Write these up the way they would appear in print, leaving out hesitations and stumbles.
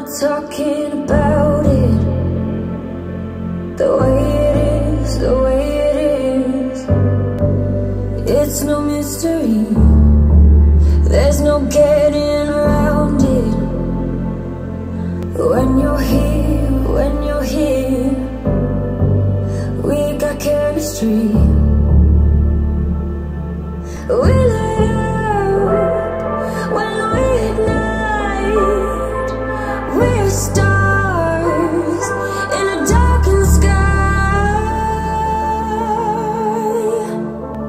not talking about it. The way it is, the way it is. It's no mystery. There's no getting around it. When you're here, we got chemistry. We light up when we ignite. We're stars in a darkened sky.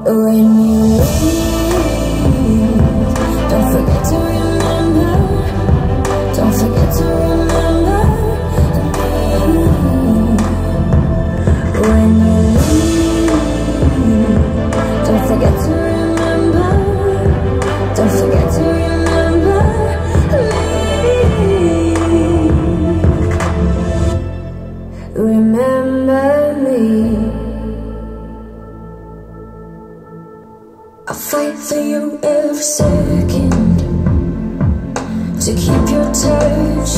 When you leave, don't forget to remember. Don't forget to remember me. When you leave, don't forget to remember. Don't forget to remember me. Remember me. I fight for you every second. To keep your touch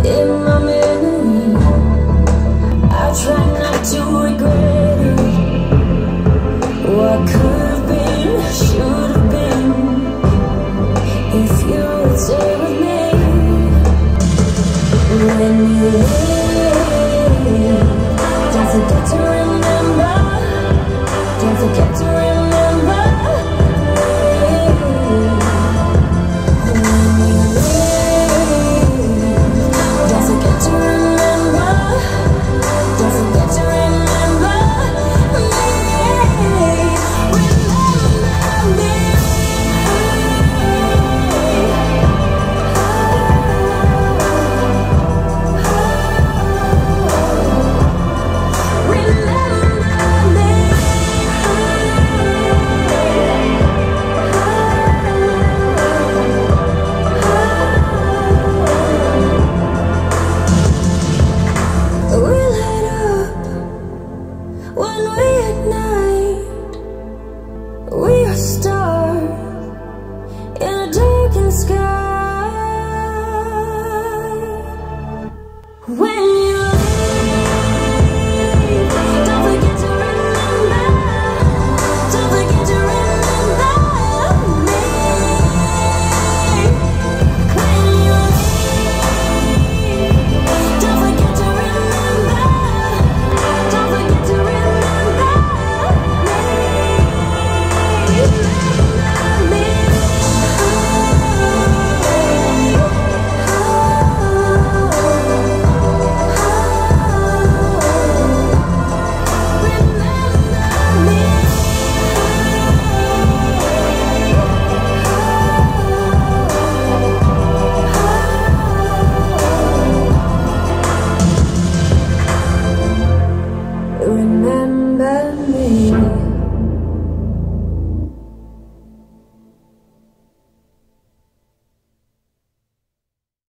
in my memory. I try not to regret it. What could have been, should have been, if you would stay with me. When you leave, don't forget to remember.